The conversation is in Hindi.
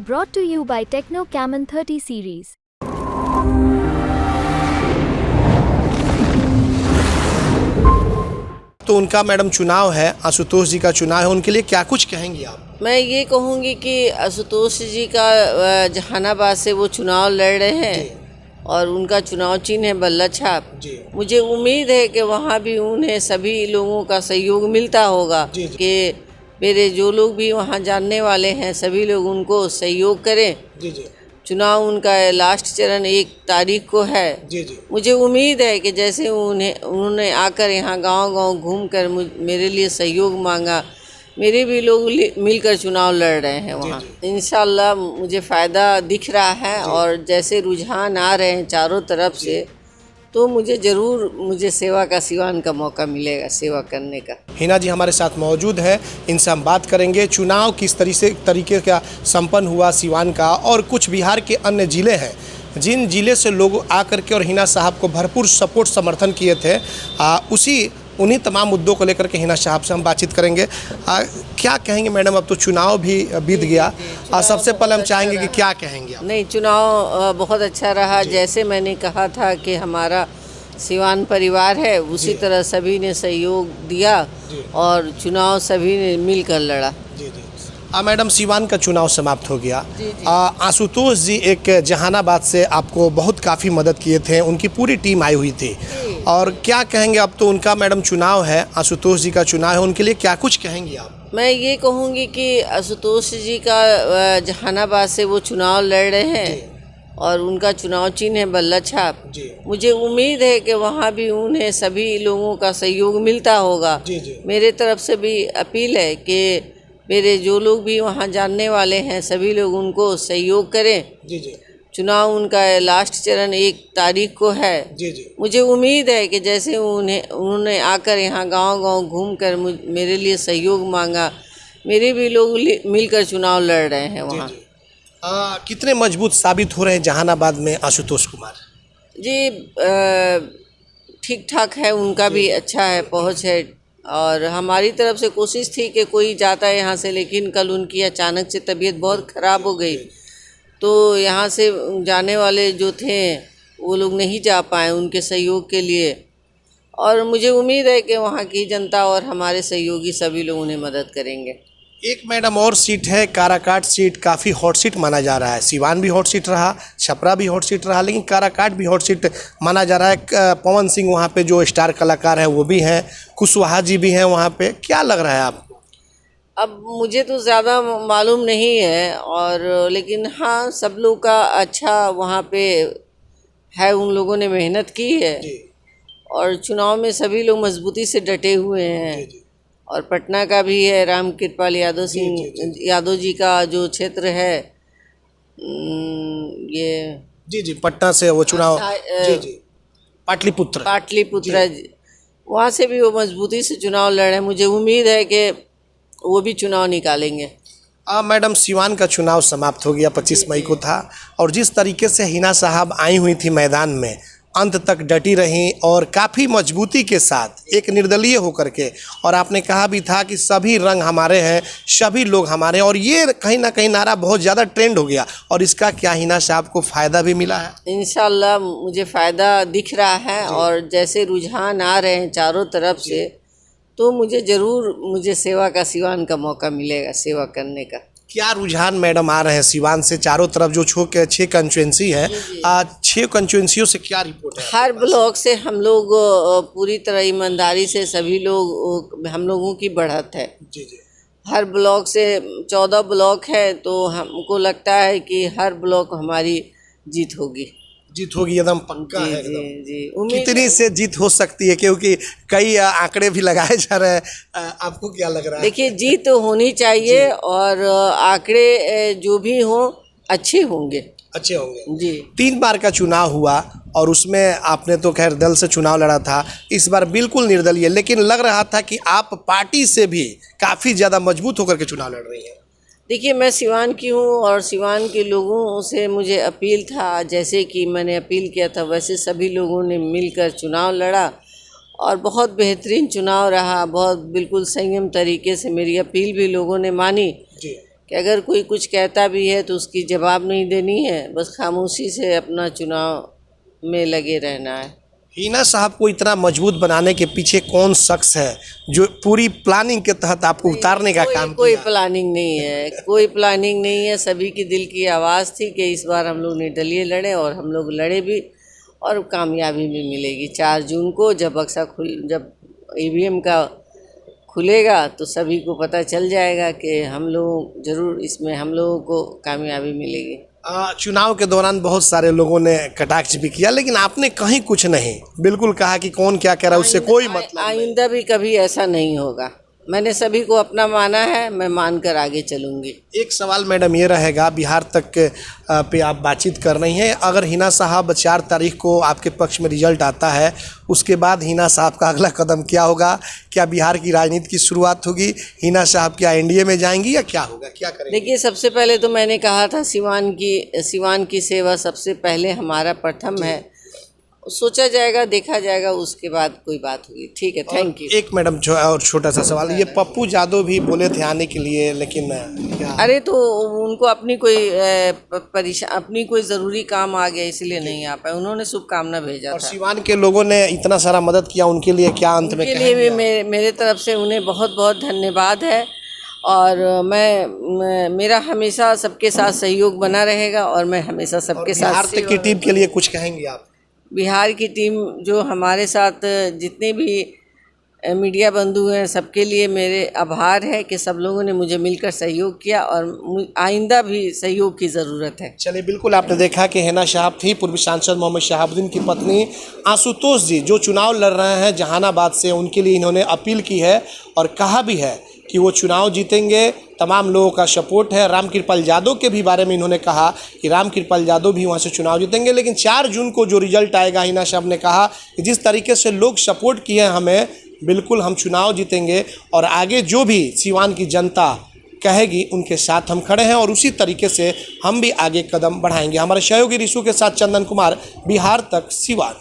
Brought to you by Techno Camon 30 series. तो उनका मैडम चुनाव है, आशुतोष जी का चुनाव है, उनके लिए क्या कुछ कहेंगी आप? मैं ये कहूँगी कि आशुतोष जी का जहानाबाद से वो चुनाव लड़ रहे हैं और उनका चुनाव चिन्ह है बल्ला छाप। मुझे उम्मीद है कि वहाँ भी उन्हें सभी लोगों का सहयोग मिलता होगा कि मेरे जो लोग भी वहाँ जानने वाले हैं सभी लोग उनको सहयोग करें। चुनाव उनका लास्ट चरण 1 तारीख को है। मुझे उम्मीद है कि जैसे उन्होंने आकर यहाँ गांव-गांव घूमकर मेरे लिए सहयोग मांगा, मेरे भी लोग मिलकर चुनाव लड़ रहे हैं वहाँ। इंशाल्लाह मुझे फ़ायदा दिख रहा है और जैसे रुझान आ रहे हैं चारों तरफ से, तो मुझे सेवा का सिवान का मौका मिलेगा सेवा करने का। हिना जी हमारे साथ मौजूद है, इनसे हम बात करेंगे चुनाव किस तरीके का संपन्न हुआ सिवान का, और कुछ बिहार के अन्य ज़िले हैं जिन ज़िले से लोग आकर के और हिना साहब को भरपूर सपोर्ट समर्थन किए थे। उन्हीं तमाम मुद्दों को लेकर के हिना साहब से हम बातचीत करेंगे। क्या कहेंगे मैडम, अब तो चुनाव भी बीत गया, सबसे पहले हम चाहेंगे कि क्या कहेंगे आप? नहीं, चुनाव बहुत अच्छा रहा। जैसे मैंने कहा था कि हमारा सिवान परिवार है, उसी तरह सभी ने सहयोग दिया और चुनाव सभी ने मिलकर लड़ा। मैडम, सिवान का चुनाव समाप्त हो गया। आशुतोष जी एक जहानाबाद से आपको बहुत काफ़ी मदद किए थे, उनकी पूरी टीम आई हुई थी, और क्या कहेंगे, अब तो उनका मैडम चुनाव है, आशुतोष जी का चुनाव है, उनके लिए क्या कुछ कहेंगी आप? मैं ये कहूँगी कि आशुतोष जी का जहानाबाद से वो चुनाव लड़ रहे हैं और उनका चुनाव चिन्ह है बल्ला छाप। मुझे उम्मीद है कि वहाँ भी उन्हें सभी लोगों का सहयोग मिलता होगा। मेरे तरफ से भी अपील है कि मेरे जो लोग भी वहाँ जानने वाले हैं सभी लोग उनको सहयोग करें। चुनाव उनका लास्ट चरण 1 तारीख को है। मुझे उम्मीद है कि जैसे उन्होंने आकर यहाँ गांव-गांव घूमकर मेरे लिए सहयोग मांगा, मेरे भी लोग मिलकर चुनाव लड़ रहे हैं वहाँ। कितने मजबूत साबित हो रहे हैं जहानाबाद में आशुतोष कुमार जी? ठीक ठाक है, उनका भी अच्छा है, पहुँच है, और हमारी तरफ से कोशिश थी कि कोई जाता है यहाँ से, लेकिन कल उनकी अचानक से तबीयत बहुत ख़राब हो गई, तो यहाँ से जाने वाले जो थे वो लोग नहीं जा पाए उनके सहयोग के लिए। और मुझे उम्मीद है कि वहाँ की जनता और हमारे सहयोगी सभी लोग उन्हें मदद करेंगे। एक मैडम और सीट है, काराकाट सीट, काफ़ी हॉट सीट माना जा रहा है। सिवान भी हॉट सीट रहा, छपरा भी हॉट सीट रहा, लेकिन काराकाट भी हॉट सीट माना जा रहा है। पवन सिंह वहाँ पे जो स्टार कलाकार हैं वो भी हैं, कुशवाहा जी भी हैं वहाँ पे। क्या लग रहा है आपको? अब मुझे तो ज़्यादा मालूम नहीं है, और लेकिन हाँ, सब लोग का अच्छा वहाँ पे है, उन लोगों ने मेहनत की है और चुनाव में सभी लोग मजबूती से डटे हुए हैं। और पटना का भी है, राम कृपाल यादव जी का जो क्षेत्र है, ये पटना से वो चुनाव, पाटलिपुत्र, वहाँ से भी वो मजबूती से चुनाव लड़ रहे हैं। मुझे उम्मीद है कि वो भी चुनाव निकालेंगे। मैडम, सिवान का चुनाव समाप्त हो गया, 25 मई को था, और जिस तरीके से हिना साहब आई हुई थी मैदान में, अंत तक डटी रहीं और काफ़ी मजबूती के साथ, एक निर्दलीय होकर के, और आपने कहा भी था कि सभी रंग हमारे हैं, सभी लोग हमारे हैं, और ये कहीं ना कहीं नारा बहुत ज़्यादा ट्रेंड हो गया, और इसका क्या हिना साहब को फ़ायदा भी मिला है? इंशाल्लाह मुझे फ़ायदा दिख रहा है और जैसे रुझान आ रहे हैं चारों तरफ से, तो मुझे सेवा का सिवान का मौका मिलेगा सेवा करने का। क्या रुझान मैडम आ रहे हैं सिवान से चारों तरफ, जो 6 कंस्टिट्यूंसी है, 6 कंस्टिट्यूंसियों से क्या रिपोर्ट है? हर ब्लॉक से हम लोग पूरी तरह ईमानदारी से सभी लोग, हम लोगों की बढ़त है। हर ब्लॉक से 14 ब्लॉक है, तो हमको लगता है कि हर ब्लॉक हमारी जीत होगी, एकदम पक्का है। कितनी है। से जीत हो सकती है, क्योंकि कई आंकड़े भी लगाए जा रहे हैं, आपको क्या लग रहा है? देखिए, जीत तो होनी चाहिए, और आंकड़े जो भी हों अच्छे होंगे जी। 3 बार का चुनाव हुआ और उसमें आपने तो खैर दल से चुनाव लड़ा था, इस बार बिल्कुल निर्दलीय, लेकिन लग रहा था कि आप पार्टी से भी काफ़ी ज़्यादा मजबूत होकर के चुनाव लड़ रही हैं। देखिए, मैं सिवान की हूँ और सिवान के लोगों से मुझे अपील था, जैसे कि मैंने अपील किया था वैसे सभी लोगों ने मिलकर चुनाव लड़ा और बहुत बेहतरीन चुनाव रहा। बहुत बिल्कुल संयम तरीके से मेरी अपील भी लोगों ने मानी कि अगर कोई कुछ कहता भी है तो उसकी जवाब नहीं देनी है, बस खामोशी से अपना चुनाव में लगे रहना है। हिना साहब को इतना मजबूत बनाने के पीछे कौन शख्स है जो पूरी प्लानिंग के तहत आपको उतारने का काम कोई किया? प्लानिंग नहीं है, कोई प्लानिंग नहीं है। सभी की दिल की आवाज़ थी कि इस बार हम लोग निर्दलीय लड़े और हम लोग लड़े भी और कामयाबी भी मिलेगी। 4 जून को जब बक्सा जब ईवीएम का खुलेगा तो सभी को पता चल जाएगा कि हम लोग ज़रूर इसमें हम लोगों को कामयाबी मिलेगी। चुनाव के दौरान बहुत सारे लोगों ने कटाक्ष भी किया, लेकिन आपने कहीं कुछ नहीं, बिल्कुल कहा कि कौन क्या कह रहा है उससे कोई मतलब नहीं। आइंदा भी कभी ऐसा नहीं होगा। मैंने सभी को अपना माना है, मैं मानकर आगे चलूँगी। एक सवाल मैडम ये रहेगा, बिहार तक पे आप बातचीत कर रही हैं, अगर हिना साहब 4 तारीख को आपके पक्ष में रिजल्ट आता है, उसके बाद हिना साहब का अगला कदम क्या होगा? क्या बिहार की राजनीति की शुरुआत होगी? हिना साहब क्या एनडीए में जाएंगी या क्या होगा, क्या करेंगे? देखिए, सबसे पहले तो मैंने कहा था सिवान की सेवा सबसे पहले हमारा प्रथम है। सोचा जाएगा, देखा जाएगा, उसके बाद कोई बात होगी। ठीक है, थैंक यू। एक मैडम और छोटा सा सवाल, ये पप्पू यादव भी बोले थे आने के लिए, लेकिन क्या? अरे तो उनको अपनी कोई ज़रूरी काम आ गया इसलिए नहीं आ पाए। उन्होंने शुभकामना भेजा और था। सिवान के लोगों ने इतना सारा मदद किया, उनके लिए क्या अंत में उनके लिए भी मेरे तरफ से उन्हें बहुत बहुत धन्यवाद है। और मेरा हमेशा सबके साथ सहयोग बना रहेगा और मैं हमेशा सबके साथ। बिहार तक की टीम के लिए कुछ कहेंगे आप? बिहार की टीम जो हमारे साथ जितने भी मीडिया बंधु हैं, सबके लिए मेरे आभार है कि सब लोगों ने मुझे मिलकर सहयोग किया और आइंदा भी सहयोग की ज़रूरत है। चलिए, बिल्कुल आपने देखा कि हिना साहब थी पूर्व सांसद मोहम्मद शहाबुद्दीन की पत्नी आशुतोष जी, जो चुनाव लड़ रहे हैं जहानाबाद से। उनके लिए इन्होंने अपील की है और कहा भी है कि वो चुनाव जीतेंगे, तमाम लोगों का सपोर्ट है। रामकृपाल यादव के भी बारे में इन्होंने कहा कि रामकृपाल यादव भी वहाँ से चुनाव जीतेंगे। लेकिन 4 जून को जो रिजल्ट आएगा, हिना साहब ने कहा कि जिस तरीके से लोग सपोर्ट किए हमें, बिल्कुल हम चुनाव जीतेंगे और आगे जो भी सिवान की जनता कहेगी उनके साथ हम खड़े हैं और उसी तरीके से हम भी आगे कदम बढ़ाएंगे। हमारे सहयोगी रिशु के साथ चंदन कुमार, बिहार तक, सिवान।